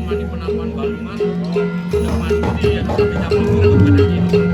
mani penamaan balungan udah mandi ya sampai jam 7 pada tidur.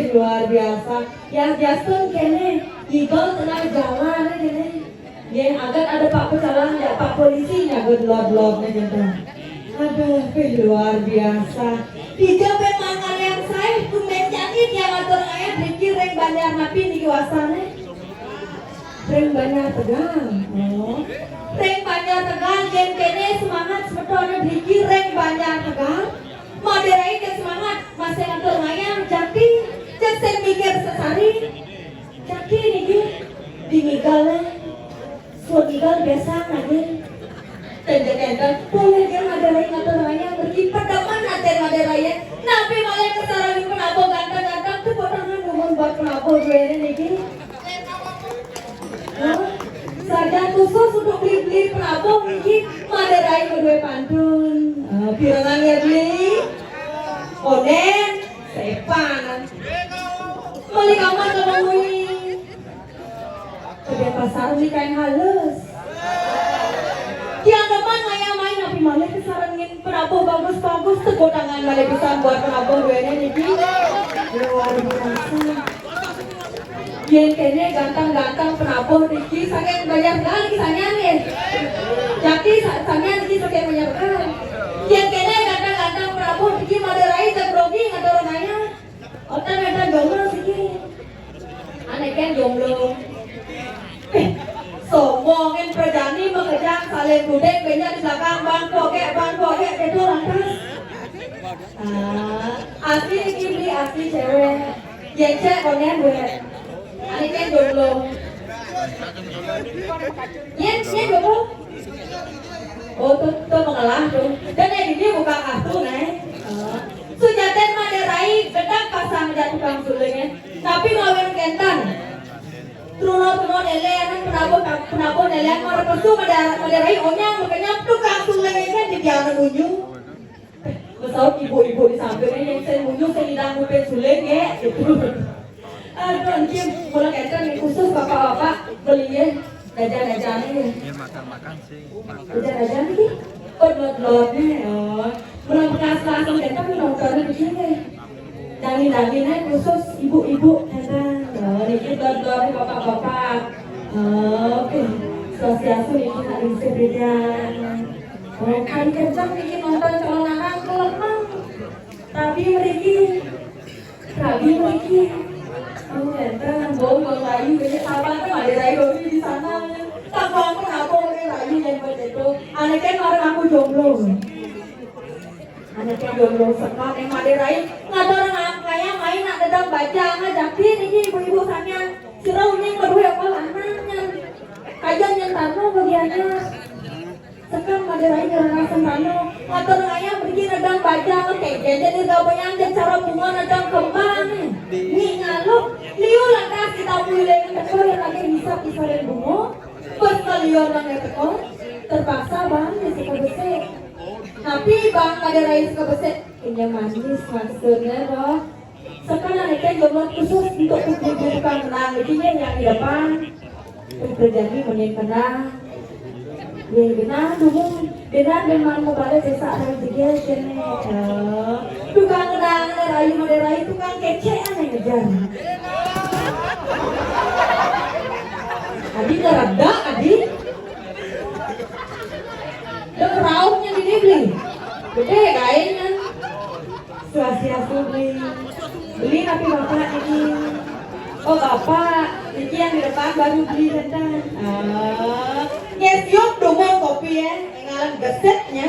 Luar biasa, yang biasa kene, igal tenang jalan kene, yang agak ada pak pecalang ya pak polisinya gelap-gelap gitu. Aduh, luar biasa. Tiga pemangan yang saya kumen jadi dia ngatur ayat dikirim banyak napi di kawasannya. Reng Banjar Tegal. Oh. Reng Banjar Tegal gen kene semangat sebetulnya diki Reng Banjar Tegal. Moderai ke semangat masih ngatur ngayang jaki sen mikir sesari. Jaki niki dimigal suamigal biasa lagi. Tenda-tenda boleh dia Moderai ngatur ngayang pergi pedaman nanti Moderai. Nabi malah kesarang kenapa ganteng-ganteng tuh potongan ngomong buat kenapa gue niki. Saja khusus untuk beli-beli penabung ini Moderai kedua pantun pirangan ya beli oden sepan beli kamar ngomongin kedua pasar beli kain halus yang depan ngaya main tapi malah kesarangin penabung bagus-bagus tegodangan malah bisa buat penabung gue ini luar biasa. Yang kene gantang-gantang penabur Riki sangat banyak sekali kisahnya nih. Jadi sangat Riki sangat banyak sekali. Yang kene gantang-gantang penabur Riki Moderai tergrogi ada orangnya. Otak ada jomblo Riki. Aneh kan jomblo. Sombongin perjani mengejar saling dudek banyak di belakang bang pokek itu lantas. Asli Riki beli asli cewek. Yang cewek konen gue. Ini kan jomblo. Yen jomblo. Oh tuh mengalah tuh. Dan yang ini buka kartu nih. Sujaten Moderai gedang pasang jatuh tukang sulingnya. Tapi ngawin kentan. Truno nelean penabur nelean mau repesu Moderai onyang makanya tukang sulingnya kan di jalan unyu. Besok ibu-ibu di sampingnya yang saya unyu saya lidang bupen suling ya. Aduh, anjir, kalau kaitan yang khusus bapak-bapak belinya jajan-jajan ini. Iya makan sih. Jajan-jajan ini, lot-lotnya, mulai bekas langsung kaitan nontonnya di sini. Daging-dagingnya khusus ibu-ibu kaitan. Ini lot-lotnya bapak-bapak. Oke, sosiasi ini hari sepeda. Kan kencang ini nonton calon anak kelemang. Tapi mereka. Oh, entah, bom Melayu banyak sahabat kan Moderai di sana. Takut kenapa Melayu yang begitu. Aneh kan orang aku jomblo. Aneh kan jomblo sekali yang Moderai. Nggak orang kayak main nak dedang baca ngajakin ini ibu-ibu sana. Sirau ini berdua apa anaknya. Kajian yang tanu bagiannya. Sekarang Moderai jarang sentano. Ngatur ngaya pergi nedang baca ngekeke. Jadi gak banyak dan cara bunga nedang kembang. Nih ngaluk. Liu lantas kita mulai tekor yang lagi bisa dan bunga. Pas kalian yang tekor. Terpaksa bang ya suka besek. Tapi bang Moderai suka besek. Ini manis maksudnya loh. Sekarang anaknya jomblo khusus untuk tukang kenang. Jadi yang di depan. Terjadi menyeng kenang. Ya benar dulu, benar memang mau balik desa ada juga kene. Tukang kenang Moderai tukang kece aneh ngejar. Adi ngerada adi. Dan rauhnya di beli, gede kayaknya. Suasi beli tapi bapak ini. Oh bapak, ini yang di depan baru beli tentang. Yes, yuk dongeng kopi ya, ngalan gesetnya.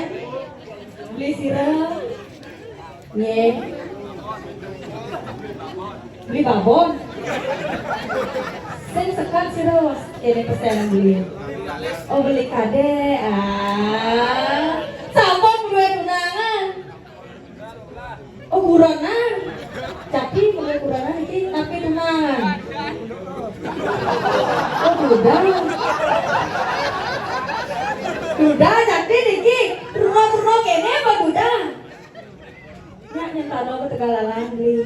Beli sirap, nih, beli babon. Saya sekat sirap, ini pesanan beli. Oh beli kade, sampon dua tunangan. Oh buronan, tapi mulai buronan ini tapi tunangan. Oh udah. Duda jadi niki runo kene apa duda? Nyak nyentano ke Tegalalan beli.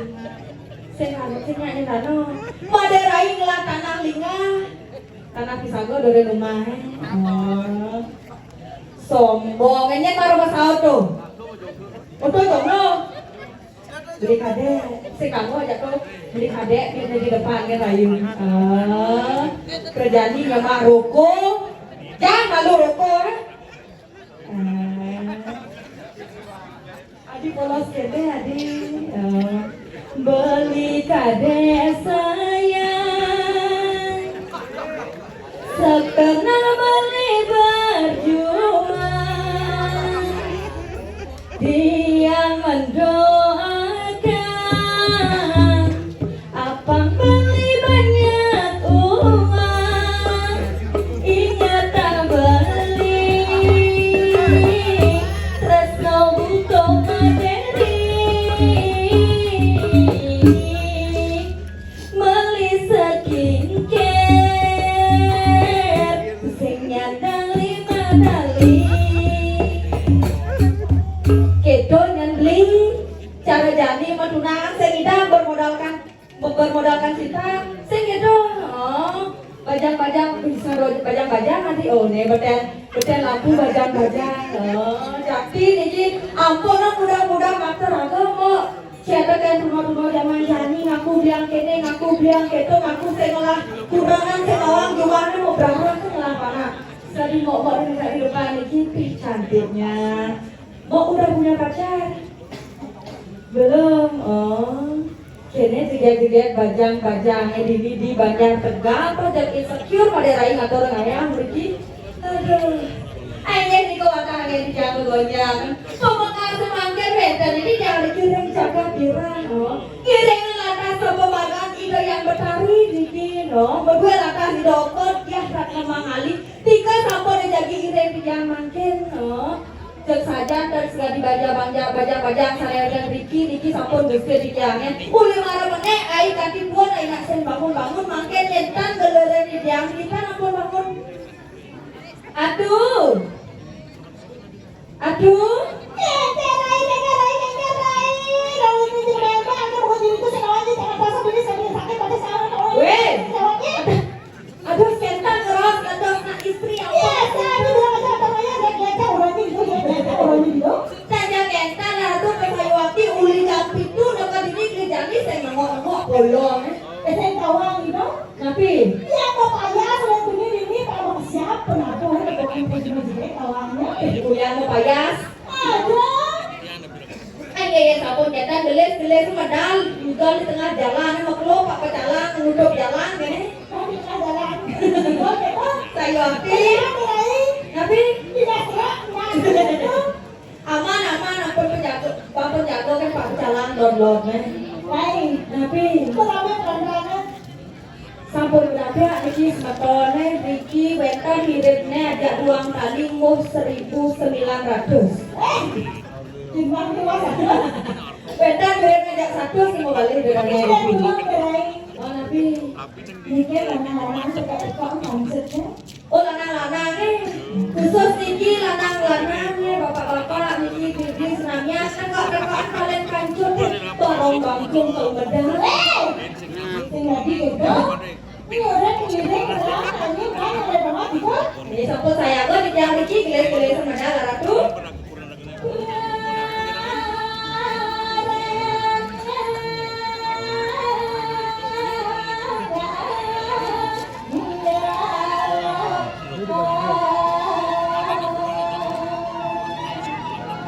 Sing anu sing nyak nyentano. Moderai ngelah tanah linga. Tanah pisago dari rumah. Oh. Sombongnya karo Mas Auto. Auto jomblo. Beli kade, si kamu aja tuh beli kade di depan kan rayu. Kerjaan ini nyamak roko. Jangan malu rokok. Adi polos kede adi. Beli kade sayang. menali kedo nyendli cara jadi menunang sehingga bermodalkan cinta sehingga bajang-bajang bisa bajang-bajang nanti nih beten lampu bajang-bajang jadi ini ampun mudah-mudah mater agama siapa kan rumah-rumah zaman jani ngaku bilang kene ngaku bilang keto ngaku sengolah kurangan sengolah gimana mau berangkat sengolah mana tadi mau di depan ini cantiknya mau udah punya pacar belum kene tiga-tiga bajang-bajang di banyak tegal dan insecure pada rai atau orang ayam begini aduh ayah ni kau akan ayah di jalan gojang pemakan semangka beda jadi jangan dikirim cakap kiran kirim latas pemakan itu yang bertari bikin berdua latas di dokter ya rak mengali tiga sampai dijagi kirim di jalan makin cek saja dan segala baja saya dan Riki sampun geus di diangnya uli marah meneh ai kaki puan ai nak sen bangun makin nyentan gelere di diang kita ampun bangun aduh weh aduh sentan keras aduh nak istri apa saja kenta lah tuh pesawati uli jampi tuh dekat ini kerjanya saya ngomong bolong saya tawang itu tapi ya papaya selain ini kalau siapa kenapa hari bukan tawangnya kuliah mau payas aduh ya sabun kita geles medal juga di tengah jalan mau keluar pak jalan menutup jalan gini di tengah jalan saya waktu tapi tidak aman ampun penjaga kan pak jalan download lain tapi pelan-pelan sampun berapa Riki semetone Riki wetan hiridnya ada uang tali mau 1.900 Timbang wetan hiridnya ada 1 sih mau balik dengan Riki tapi Riki lanang-lanang suka konsepnya lanang-lanang khusus Riki lanang-lanangnya bapak-bapak Riki senangnya kakak kalian kancur tolong bangkung kalau medal tinggal di itu ini orang kirim berapa ini kan ada banget itu ini sampai saya kok di jalan Riki geles-geles medal ratu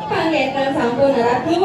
Pangeran sampun ratu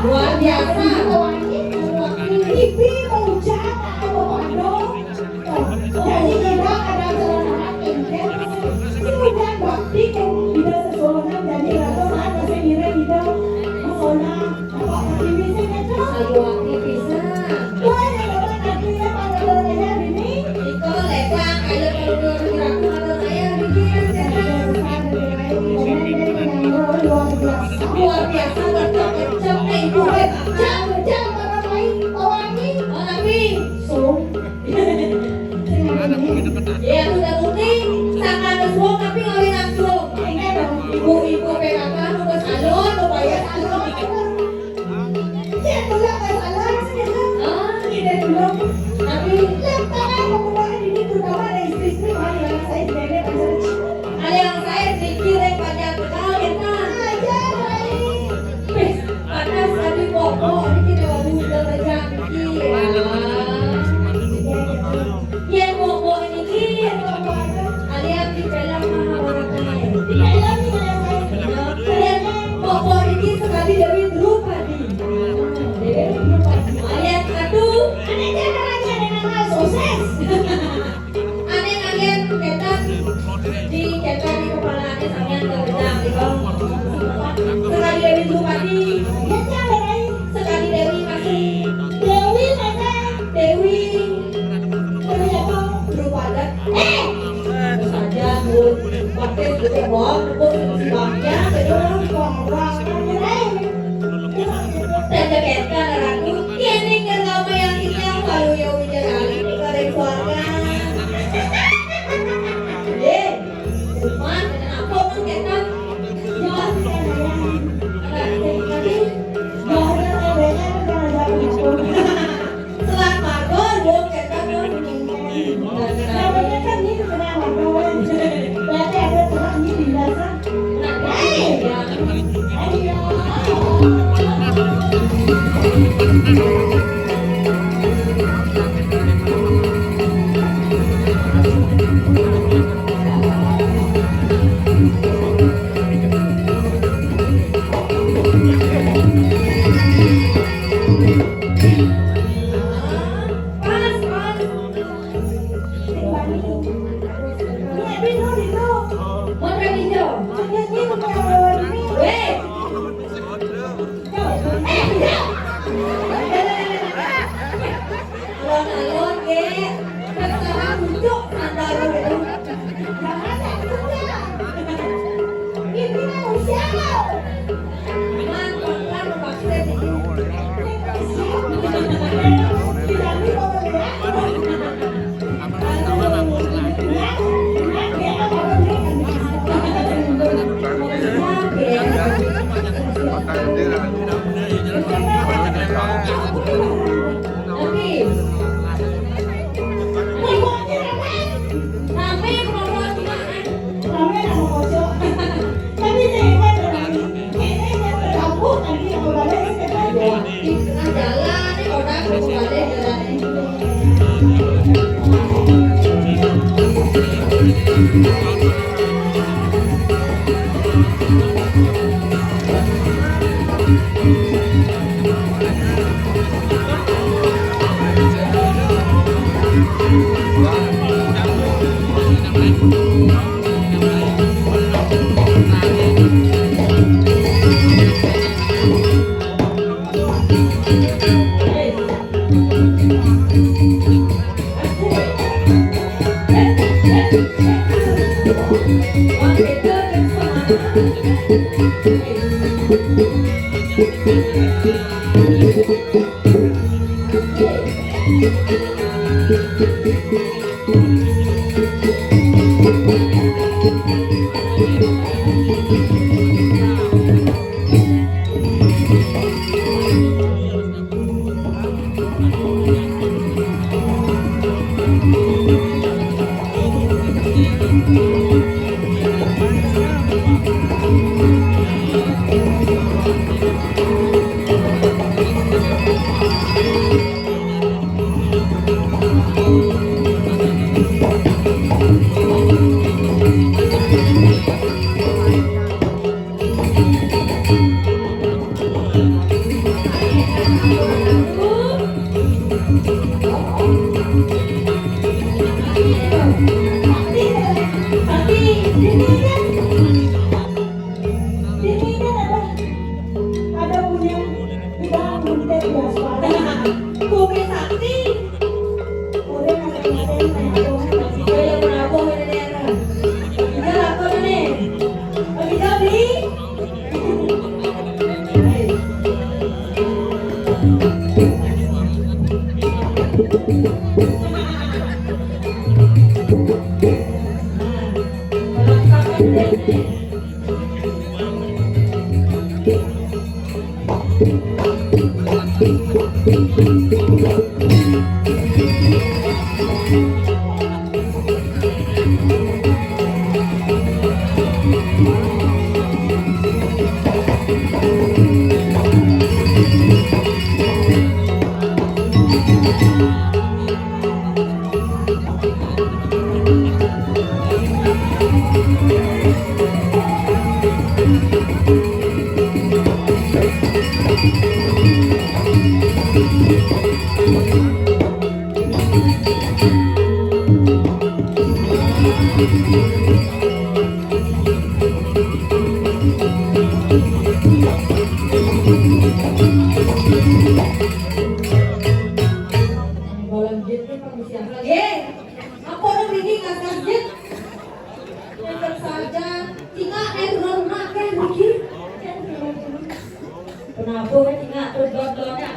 Luar biasa. TV mau jalan atau pondok. Jadi kita ada celana pendek. Kemudian bakti kan tidak sesuatu jadi atau ada sendiri tidak masalah apa TV sih itu. Ayo aktivisnya. Wah, yang orang nantinya pada orangnya ini. Iko lepak ayo kalau kira-kira ada saya bikin luar biasa kencang ibu Jam orang lain orang ini. oh tapi So, ya udah penting sangat kesuang tapi ngawin langsung ibu-ibu PKK nu ke salon nu bayar salon dia pulang ke salon sih ah tidak belum. tapi Lepas pembukaan ini terutama ada istri-istri yang saya tidak ada yang saya pikir yang banyak kenal ya kan wis panas tapi pokok ini kita udah rezeki ya pokok ini ada yang di dalam kalian pokok ini sekali dari Drupadi ayat aduh aneh kalian ketan di ketan di kepala aneh kalian kerja di bawah sekali dari Drupadi sekali Dewi masih Dewi Drupada saja pun pakai juga bohong pun sebabnya kedua tanda ketan aku ini kerja yang kita baru ya udah kali ini keren keluarga cuman apa pun ketan jangan selat margol belum ketan alon-alon ke terserah bujuk sandal man pelan paksa tapi promosi di tengah jalan nih orang balik jalan ini Ada punya bidang buntet di aspal. Bumi sakti. Boleh kadang-kadang naik abang. Kaya menabung ini daerah. Kita lakukan nih. Kita beli. Bolang jet ni permisi apa lagi? Apa orang ini ngasih jet? Yang saja tinggal rumah kan Riki. Kenapa kan tinggal dot-dotnya kan?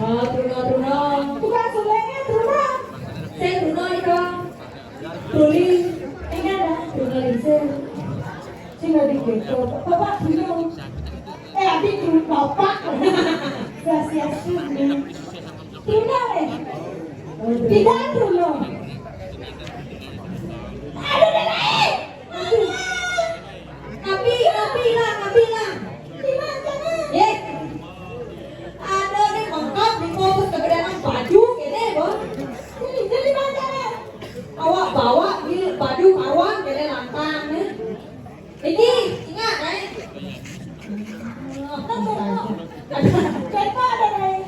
Oh, turun. Bukan sulainya turun. Saya turun itu. Tulis. Ini ada. Tulis. Sino dikit. Bapak turun. Adik turun bapak. Gracias turun. Turun. Tidak turun. Aduh nenek. Nabi lah. Di mana? Ye. Ada nih mangkap di fokus kegedean baju gini, Bos. Jadi mana? Awak bawa di baju kawan gede lantang nih. Ini ingat nih. Kenapa ada nenek?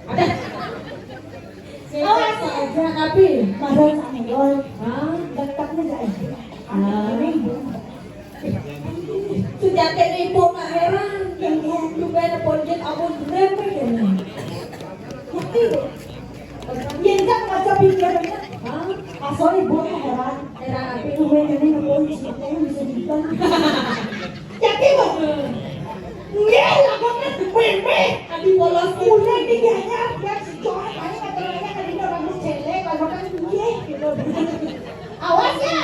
Ada. Awas Saja Nabi. Madon sama Lol. Ah, Dekatnya guys. sudah ibu nak heran. Yang juga ada ponjet abon berapa ini? Yang tak baca pikirannya. Ah, Asal ibu heran. heran Nabi. Ibu nenek polisi yang bisa dibilang. Jadi bu. Nggak lakukan bebe. Abi polos Udah diganya yang sejarah tadi katanya kan ini orang celek kalau kan iya gitu. Awas ya.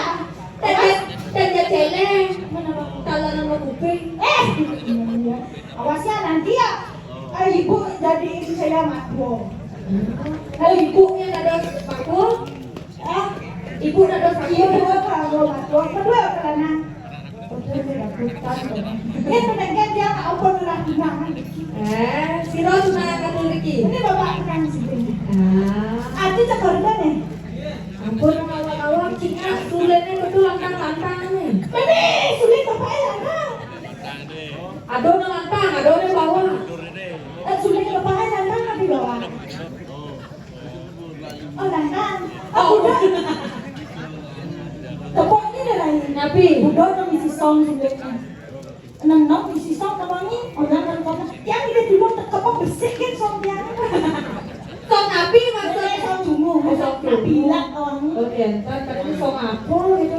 Tanya cele. Mana bang? Kalau nama kuping. Awas ya nanti ya. Ibu jadi istri saya makro. Oh, ibunya ada paku. Ibu ada Iya paku. dua kalau makro kedua karena ini pendengar dia tahu pun lagi mana. Siro sunah Katoliki. Ini bapak kan sini. Ah, Ati cekorda nih. ampun awal-awal cingak sulitnya betul lantang-lantang nih. Bebe sulit apa ya? Adona lantang, adona bawah. Sulit apa ya? Nang di bawah. Oh nang. Oh, Udah. Tepoknya dah lain. Nabi. Udah dong isi song sulitnya. Nang isi song namanya. Oh nang kota. Yang dia dulu tekap bersihkan song dia. Song Nabi maksudnya. Song cungu. Bilang orang. Oke, entar tadi song apa gitu.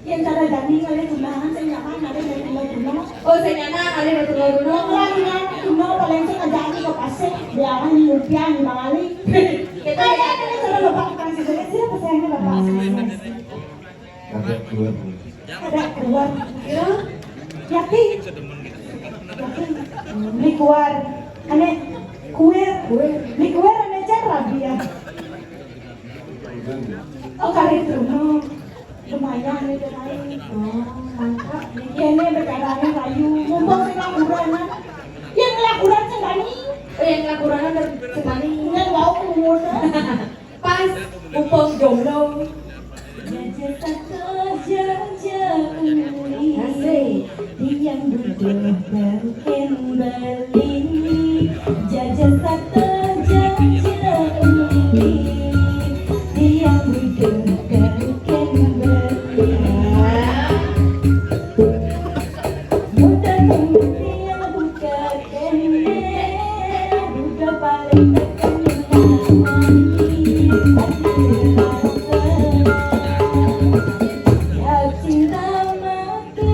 Yang cara jadi kalian tunangan saya nyaman ada dari tunang. Oh, senyana ada batu lalu. Tunangan tunang paling saya jadi ke pasir. Biaran di rupiah di Bali. Kita Ada cara bapak kan sih. Siapa sayangnya bapak? Ada keluar. Ada keluar. ya. Yakin? Ini keluar. Aneh kuir. Ini kuir aneh cara dia. Oh kali itu. Lumayan nih lain. Mantap. Ini bercaranya kayu. Mumpung sing lakuran. Yang lakuran sendiri. Yang lakurannya dari sekali. Yang mau umur. Pas mumpung jomblo. Asik. Yang duduk dan beli jajan satu jeli dia budak kan beli budak dia budak kene budak paling tekan ya cinta mati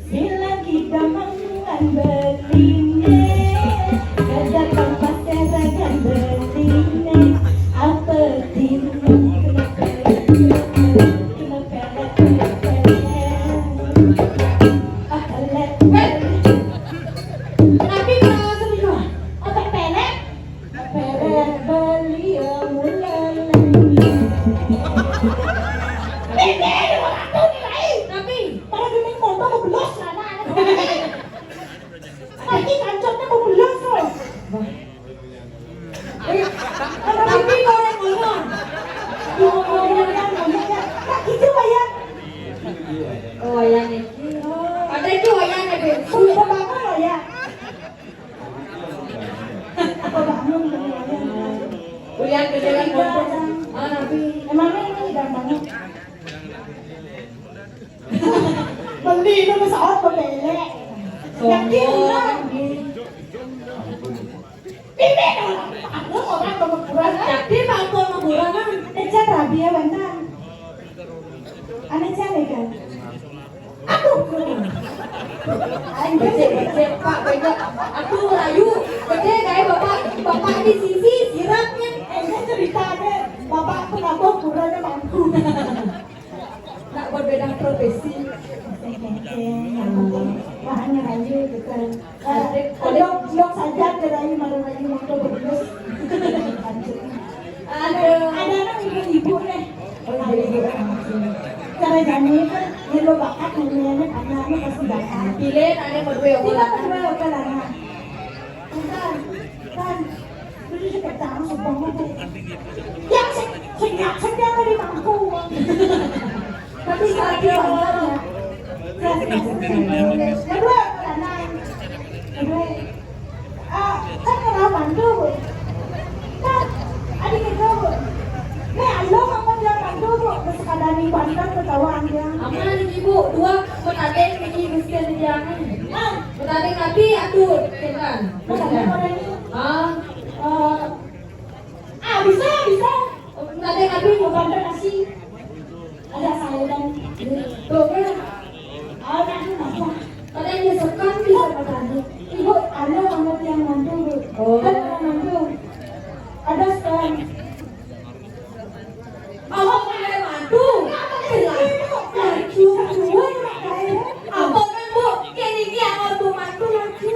bila kita mangan beline kada tanpa seragan beline apa timu tapi kalau semua otak pelek beli mulan tapi para gini motor mau belos sana lagi kancotnya mau belos loh tapi kalau yang ngomong itu wayang Oh, wayang iki. Ada iki wayang iki. sudah bangun loh ya apa bangun Wayang gede kan bontot. Ah, tapi emangnya ini udah bangun beli itu pesawat berbelek yakin lah ini aku orang kebetulan tapi bangko maburan kan Eca rabi ya bentar aneh cari kan aduh becek Pak banyak. Aku layu gede kayak bapak di sisi siratnya. ini ceritanya bapak aku nabok kurangnya mampu Nak berbeda profesi. bahannya rayu gitu dok saja kerayu malu rayu waktu berdus ada anak ibu-ibu nih cara jani kan yang lo bakat namanya anak-anak pasti bakat Pilih ada berdua kita bola. berdua oke lah kan dulu juga tahu sebangnya tuh yang senyap tadi mampu tapi saat dia bangga kedua kan kenal mantu kan adik itu alo ngomong dia mantu sekadar di bantar ketahuan dia Aman ibu dua menadeng ini mesti dijangan. Menadeng nanti atur kan. Bisa Menadeng nanti mau bantar nasi ada sayuran tuh kan. nanti masak Kadang dia sekan bisa menadeng. ibu alo ngomong yang mantu kan mantu ada sekarang Awak mulai mantu. Apa kan bu? Kini dia waktu mantu lagi.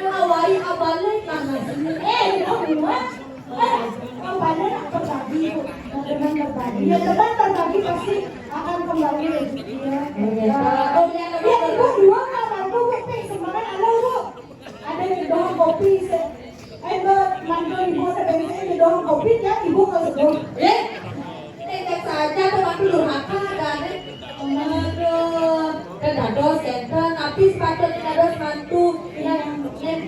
Awai abalik mana sini. teman berbagi pasti akan kembali Iya. ya ibu dua nggak mampu kopi semangat ada di doang kopi mantu ibu sebenarnya di doang kopi ya ibu nggak sebut Tetap saja tuh mantu durhaka dan aduh. Dan ada senten, habis patutnya ada mantu yang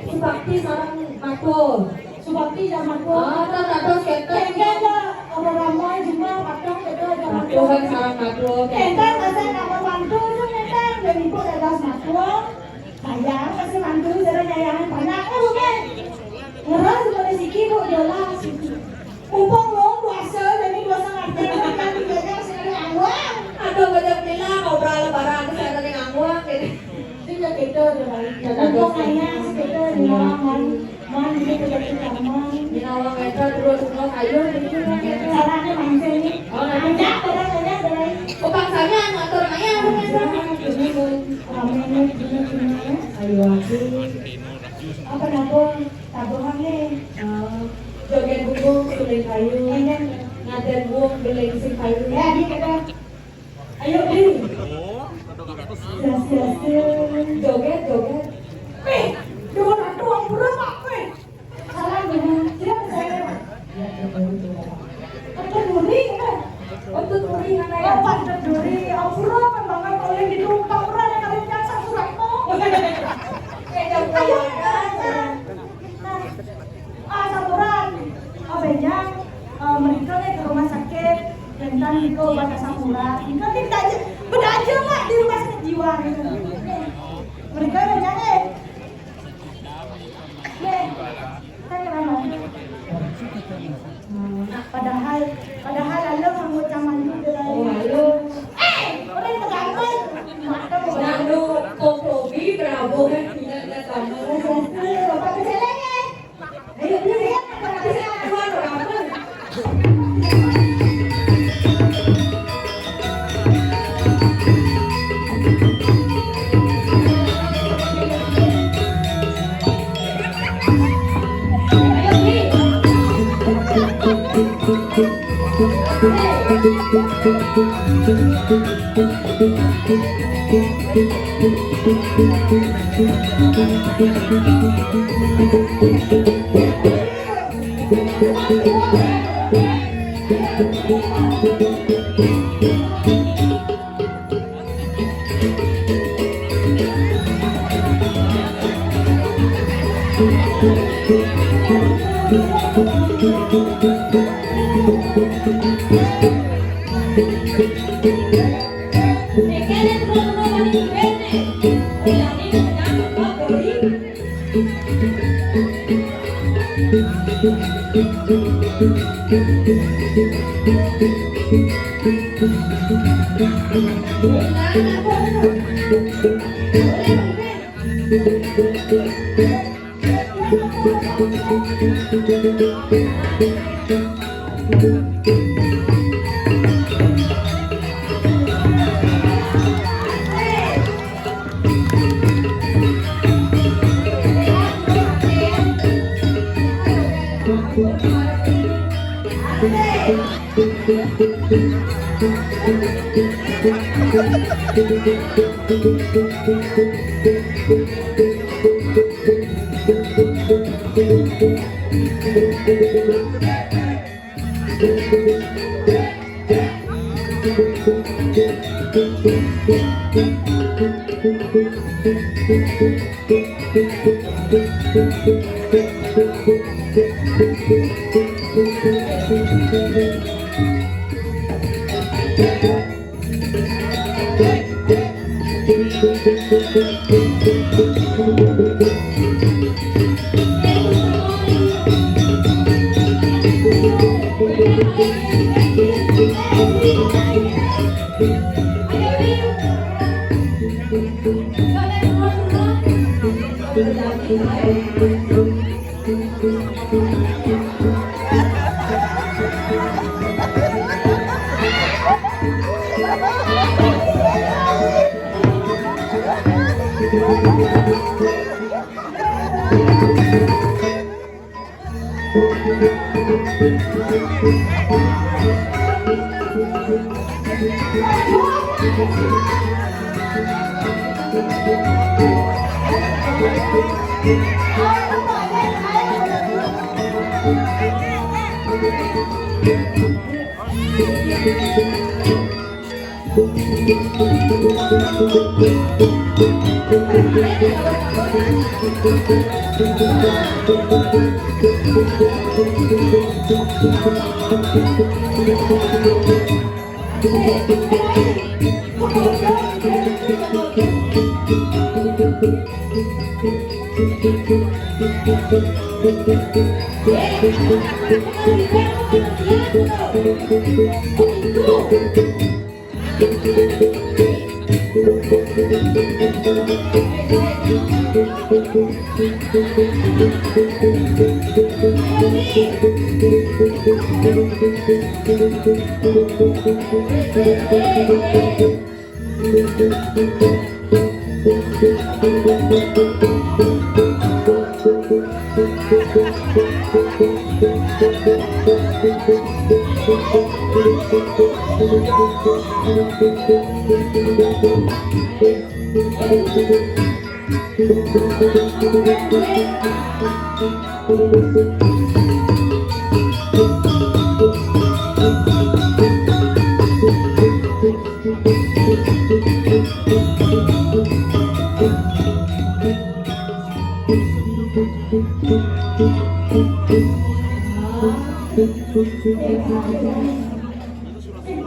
sebakti seorang mantu. Subakti zaman Dan ada senten. kayaknya ada orang ramai juga patong itu zaman Mantu kan seorang mantu. Entah kasih nama mantu itu entah dan ibu ada mantu sayang kasih mantu cara nyayangan banyak bukan ngeras dari siki bu jelas umpang lo puasa jadi puasa ngerti kan tiganya sekali awang Aduh banyak bilang ngobrol lebaran saya ada yang ngangguang gitu. itu kita umpang nanya kita di lawan man ini kita man Binawa meter terus semua kayu gitu kan gitu. caranya mancing ini nanya orang dari Bangsanya ngatur nanya ayo aku apa nabo tabungannya joget bubung suling kayu ngaten buung geleng sing kayu ya di kata ayo di jelas joget dua ratu ang berapa salah dengan siapa saya atau duri kan untuk turing apa duri ang berapa bangga kalau yang di rumah orang yang kalian jasa surat Niko pada samurai. Nanti beda aja Pak di rumah sakit jiwa gitu. Mereka udah nyanyi. Kan mana? Padahal lalu kamu zaman itu Lalu orang terganggu. Mata mau lalu kompromi Prabowo kan punya sama. Bapak kecelengnya. Ayo lihat apa bisa Keluar apa?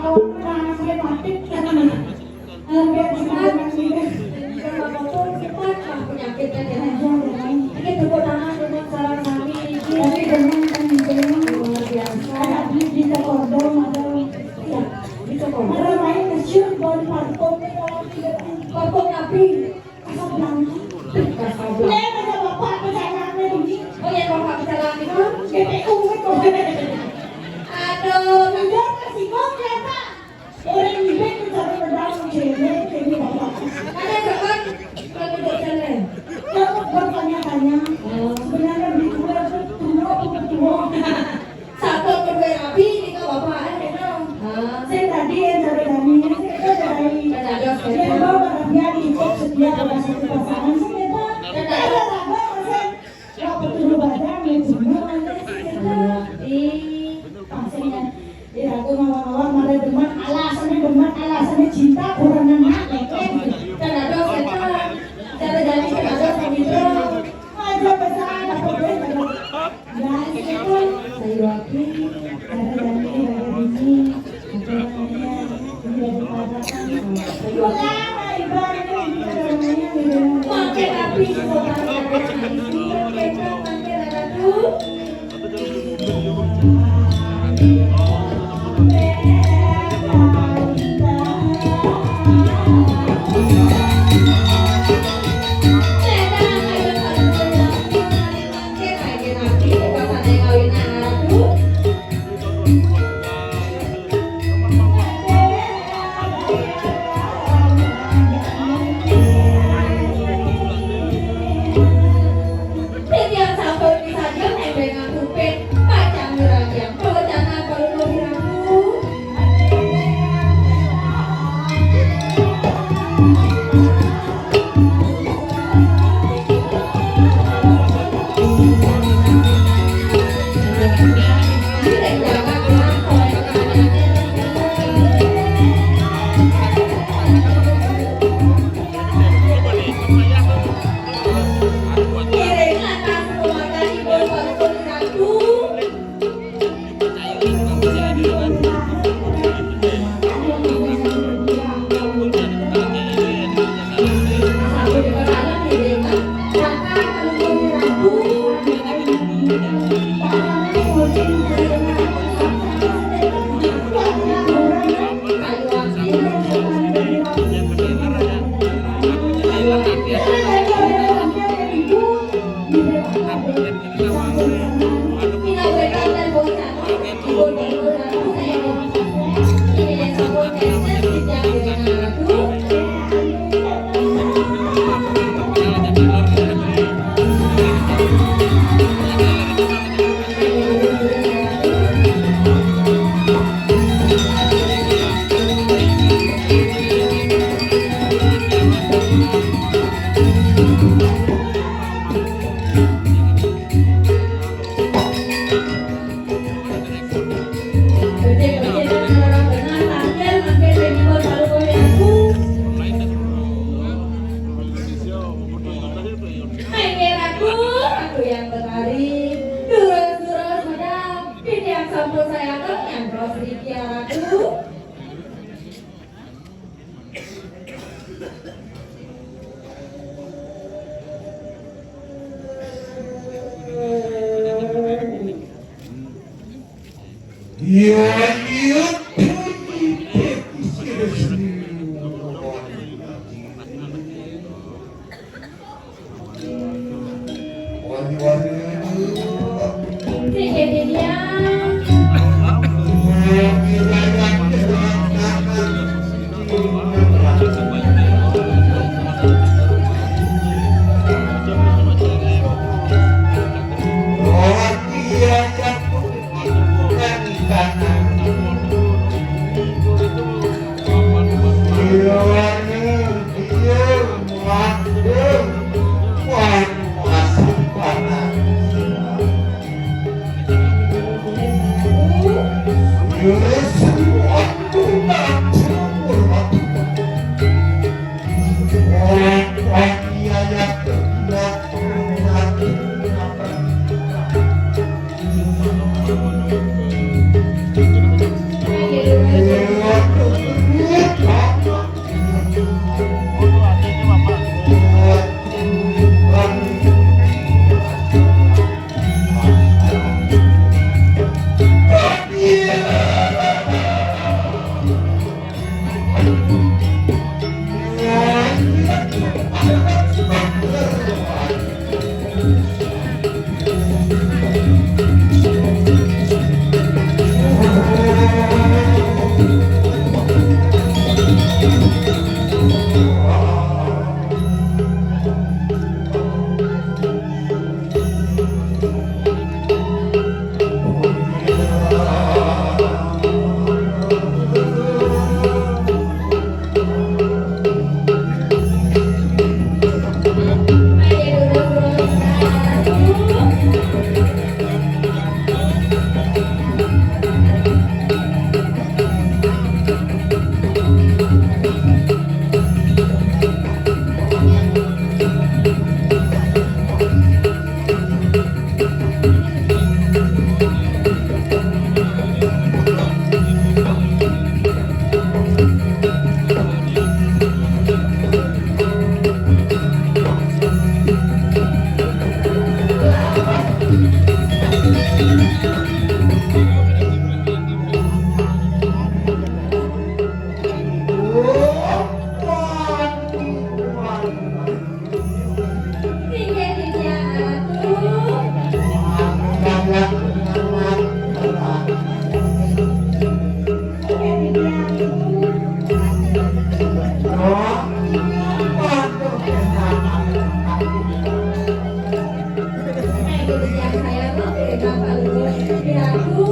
kalau anak saya batik biar semangat juga. Kalau bapak cepat lah penyakitnya jangan. Ini tepuk tangan untuk saran kami. Tapi dengan kan Luar biasa. ada di kodong ada ya Di toko. ada main kecil buat parkom kalau tidak Parkom api. asal belanja. Kasablanca. Lihat aja bapak perjalanannya ini. Oh ya bapak kecelakaan itu. GPU itu. Aduh. Udah kasih kok ya Pak. Orang ini mencari pedang cewek ini bapak. Ada kapan? Kalau duduk jalan. Kalau bertanya-tanya, sebenarnya beli kue itu tua atau tua? Satu kedua api ini kau bapak ada. Saya tadi yang cari daninya, saya dari dia bawa dia di kok setiap ada satu pasangan saya ada raga saya waktu dulu badan yang semua ada pasangnya dia aku mawar-mawar malah demen alasannya cinta kurang anak leken Dan ada setan. Cara jalan itu ada samitra. aja besar apa boleh ya itu Sayu api. ada dani ada biji ada namanya ini ada padakan ulama ibaratnya namanya Makin api semua ada isi. Makin ada tuh. Wah, masuk panas. yang saya mau kirim kalau Wiraku.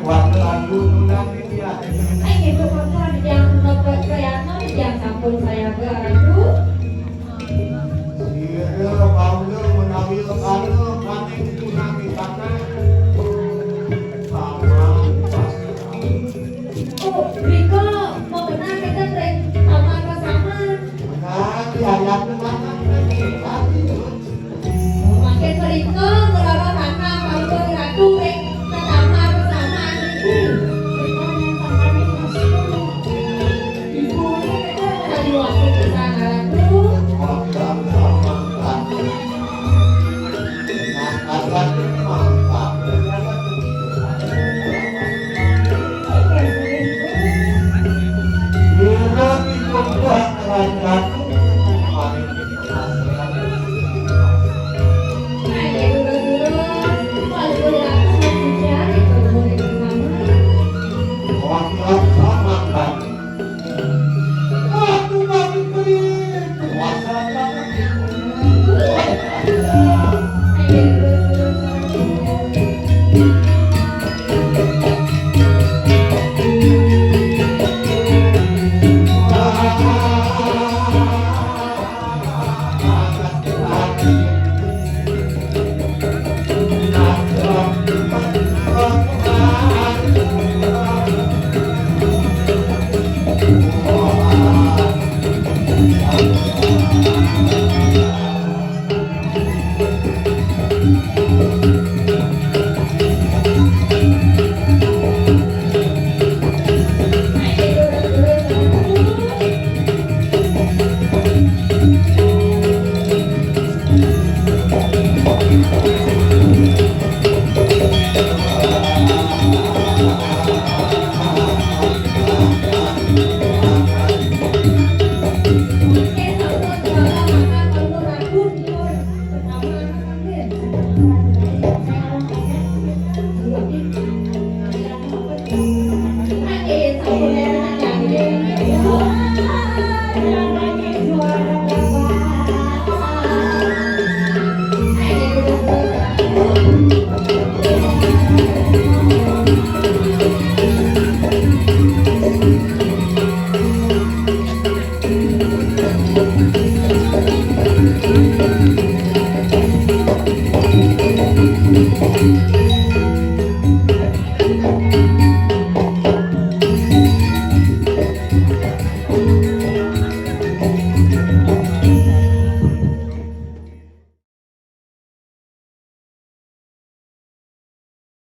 Waktu aku nunang dia. Ay, gitu kamu yang dapat kreatif yang sampul saya beradu. Iya, Paulo menambil kalau kami tunang di sana. Sama Oh, Riko mau benar kita trek sama sama. benar diajak ke mana nanti. Makin Riko berapa kakak kalau ratu trek sama sama ini. Tadi waktu ke sana ratu.